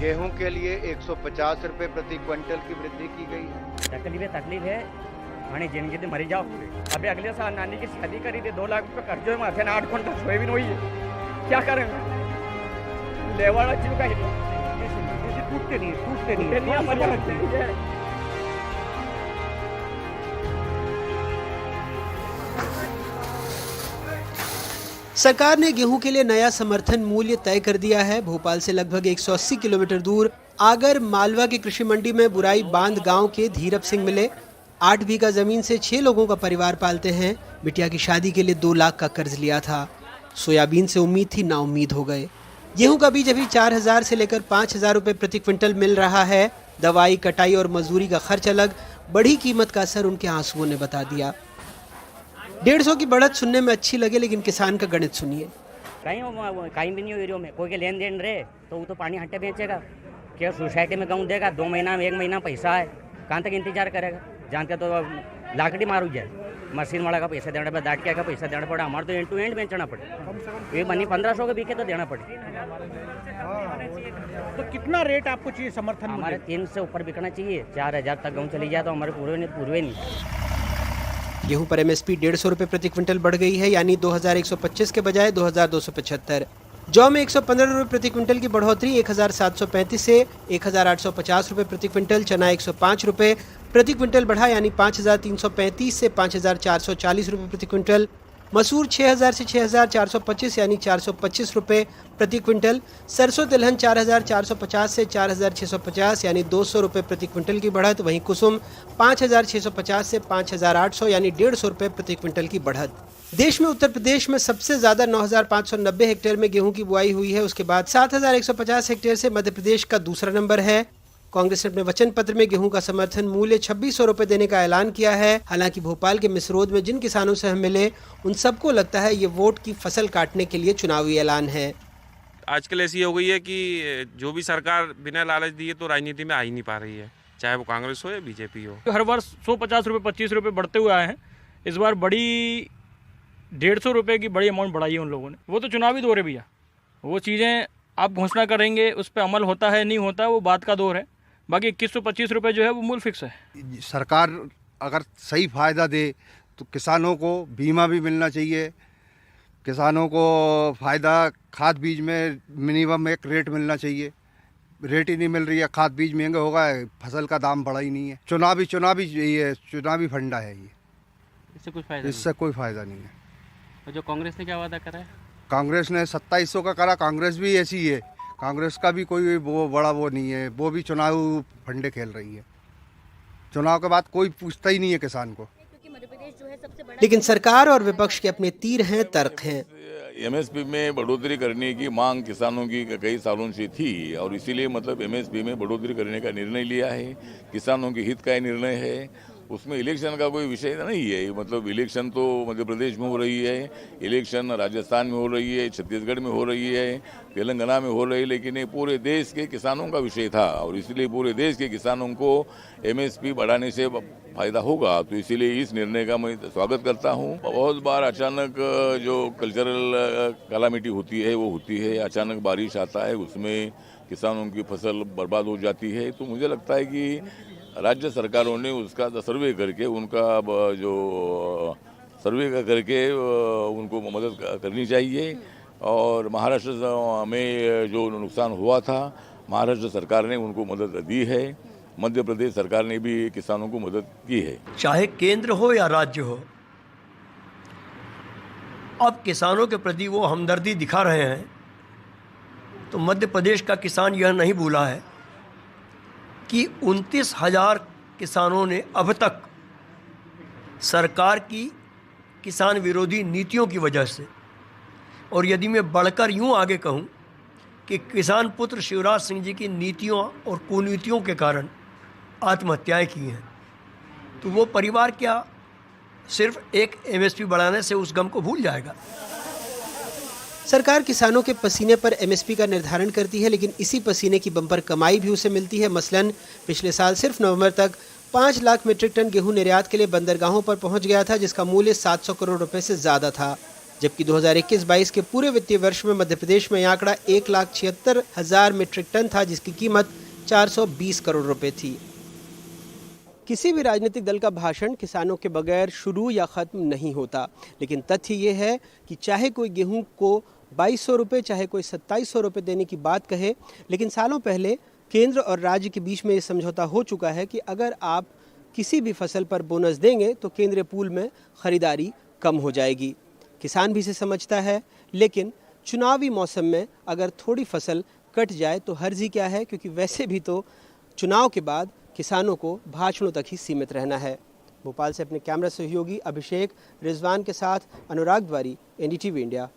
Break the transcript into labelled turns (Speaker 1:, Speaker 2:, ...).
Speaker 1: गेहूं के लिए 150 रुपए प्रति क्विंटल की वृद्धि की गई है।
Speaker 2: तकलीफ है आणि जिंदगी मरी जाओ। अभी अगले साल नानी की शादी करी थी, 2 लाख रुपए कर्जे माथे ना 8 क्विंटल सोयाबीन हुई है, क्या करेंगे? लेवाड़ा चीज का टूटते नहीं
Speaker 3: सरकार ने गेहूं के लिए नया समर्थन मूल्य तय कर दिया है। भोपाल से लगभग 180 किलोमीटर दूर आगर मालवा की कृषि मंडी में बुराई बांध गांव के धीरप सिंह मिले। 8 बीघा जमीन से 6 लोगों का परिवार पालते हैं। बिटिया की शादी के लिए 2 लाख का कर्ज लिया था। सोयाबीन से उम्मीद थी, नाउम्मीद हो गए। गेहूं का बीज अभी 4000 से लेकर 5000 रुपए प्रति क्विंटल मिल रहा है। दवाई, कटाई और मजदूरी का खर्च अलग। बढ़ी कीमत का असर उनके आंसुओं ने बता दिया। 150 की बढ़त सुनने में अच्छी लगे, लेकिन किसान का गणित सुनिए।
Speaker 2: कहीं भी नहीं हो एरियो में कोई के लेन देन रहे तो वो तो पानी हट्टे बेचेगा, क्या सोसाइटी में गेहूँ देगा, 2 महीना में 1 महीना पैसा है, कहाँ तक इंतजार करेगा? जानते तो लाकड़ी मारू जाए, मशीन वाला का पैसा देना पड़े, दाटिया का पैसा देना पड़े, हमारे तो एंड टू एंड बेचना पड़े। ये मनी 1500 के बिके तो देना पड़े।
Speaker 4: तो कितना रेट आपको चाहिए समर्थन?
Speaker 2: हमारे 3 से ऊपर बिकना चाहिए। 4000 तक गेहूँ चली जाए तो हमारे पूरे नहीं।
Speaker 3: गेहूं पर एमएसपी 150 रुपए प्रति क्विंटल बढ़ गई है, यानी 2125 के बजाय 2275। जौ में 115 रुपए प्रति क्विंटल की बढ़ोतरी 1735 से 1850 रुपए प्रति क्विंटल। चना 105 रुपए प्रति क्विंटल बढ़ा, यानी 5335 से 5440 रुपए प्रति क्विंटल। मसूर 6000 से 6425, यानी 425 रुपए प्रति क्विंटल। सरसों तिलहन 4450 से 4650, यानी 200 रुपए प्रति क्विंटल की बढ़त। वहीं कुसुम 5650 से 5800, यानी 150 रुपए प्रति क्विंटल की बढ़त। देश में उत्तर प्रदेश में सबसे ज्यादा 9590 हेक्टेयर में गेहूं की बुआई हुई है। उसके बाद 7150 हेक्टेयर से मध्य प्रदेश का दूसरा नंबर है। कांग्रेस ने अपने वचन पत्र में गेहूं का समर्थन मूल्य 2600 रुपए देने का ऐलान किया है। हालांकि भोपाल के मिसरोद में जिन किसानों से हम मिले, उन सबको लगता है ये वोट की फसल काटने के लिए चुनावी ऐलान है।
Speaker 5: आजकल ऐसी हो गई है कि जो भी सरकार बिना लालच दिए तो राजनीति में आ ही नहीं पा रही है, चाहे वो कांग्रेस हो या बीजेपी हो।
Speaker 4: हर वर्ष 150 रुपये 25 रुपये बढ़ते हुए आए हैं। इस बार बड़ी 150 रुपये की बड़ी अमाउंट बढ़ाई है उन लोगों ने। वो तो चुनावी दौर है भैया, वो चीज़ें आप घोषणा करेंगे, उस पर अमल होता है नहीं होता वो बात का दौर है। बाकी 2125 रुपये जो है वो मूल फिक्स है।
Speaker 6: सरकार अगर सही फ़ायदा दे तो किसानों को बीमा भी मिलना चाहिए, किसानों को फ़ायदा खाद बीज में मिनिमम एक रेट मिलना चाहिए। रेट ही नहीं मिल रही है, खाद बीज महंगा होगा, फसल का दाम बढ़ा ही नहीं है। चुनावी फंडा है ये, इससे कोई फ़ायदा नहीं है।
Speaker 4: तो जो कांग्रेस ने क्या वादा करा है?
Speaker 6: कांग्रेस ने 2700 का करा। कांग्रेस भी ऐसी ही है, कांग्रेस का भी कोई वो बड़ा वो नहीं है, वो भी चुनाव फंडे खेल रही है। चुनाव के बाद कोई पूछता ही नहीं है किसान को।
Speaker 3: लेकिन सरकार और विपक्ष के अपने तीर हैं, तर्क हैं।
Speaker 7: एमएसपी में बढ़ोतरी करने की मांग किसानों की कई सालों से थी और इसीलिए मतलब एमएसपी में बढ़ोतरी करने का निर्णय लिया है। किसानों के हित का निर्णय है, उसमें इलेक्शन का कोई विषय नहीं है। मतलब इलेक्शन तो मध्य प्रदेश में हो रही है, इलेक्शन राजस्थान में हो रही है, छत्तीसगढ़ में हो रही है, तेलंगाना में हो रही है, लेकिन ये पूरे देश के किसानों का विषय था और इसलिए पूरे देश के किसानों को एमएसपी बढ़ाने से फायदा होगा। तो इसीलिए इस निर्णय का मैं स्वागत करता हूँ। बहुत बार अचानक जो कल्चरल कैलामिटी होती है वो होती है, अचानक बारिश आता है, उसमें किसानों की फसल बर्बाद हो जाती है। तो मुझे लगता है कि राज्य सरकारों ने उसका सर्वे करके उनका जो सर्वे करके उनको मदद करनी चाहिए। और महाराष्ट्र में जो नुकसान हुआ था, महाराष्ट्र सरकार ने उनको मदद दी है, मध्य प्रदेश सरकार ने भी किसानों को मदद की है।
Speaker 8: चाहे केंद्र हो या राज्य हो, अब किसानों के प्रति वो हमदर्दी दिखा रहे हैं। तो मध्य प्रदेश का किसान यह नहीं भूला है कि 29,000 किसानों ने अब तक सरकार की किसान विरोधी नीतियों की वजह से, और यदि मैं बढ़कर यूं आगे कहूं कि किसान पुत्र शिवराज सिंह जी की नीतियों और कुनीतियों के कारण आत्महत्याएं की हैं, तो वो परिवार क्या सिर्फ एक एमएसपी बढ़ाने से उस गम को भूल जाएगा?
Speaker 3: सरकार किसानों के पसीने पर एमएसपी का निर्धारण करती है, लेकिन इसी पसीने की बम्पर कमाई भी उसे मिलती है। मसलन पिछले साल सिर्फ नवंबर तक 5 लाख मीट्रिक टन गेहूं निर्यात के लिए बंदरगाहों पर पहुंच गया था, जिसका मूल्य 700 करोड़ रुपए से ज्यादा था। जबकि 2021-22 के पूरे वित्तीय वर्ष में मध्य प्रदेश में यह आंकड़ा 1,76,000 मीट्रिक टन था, जिसकी कीमत 420 करोड़ रुपए थी। किसी भी राजनीतिक दल का भाषण किसानों के बगैर शुरू या ख़त्म नहीं होता, लेकिन तथ्य ये है कि चाहे कोई गेहूं को 2200 रुपये, चाहे कोई 2700 रुपये देने की बात कहे, लेकिन सालों पहले केंद्र और राज्य के बीच में ये समझौता हो चुका है कि अगर आप किसी भी फसल पर बोनस देंगे तो केंद्रीय पूल में ख़रीदारी कम हो जाएगी। किसान भी इसे समझता है, लेकिन चुनावी मौसम में अगर थोड़ी फसल कट जाए तो हर्जी क्या है, क्योंकि वैसे भी तो चुनाव के बाद किसानों को भाषणों तक ही सीमित रहना है। भोपाल से अपने कैमरा सहयोगी अभिषेक रिजवान के साथ अनुराग द्वारी, NDTV इंडिया।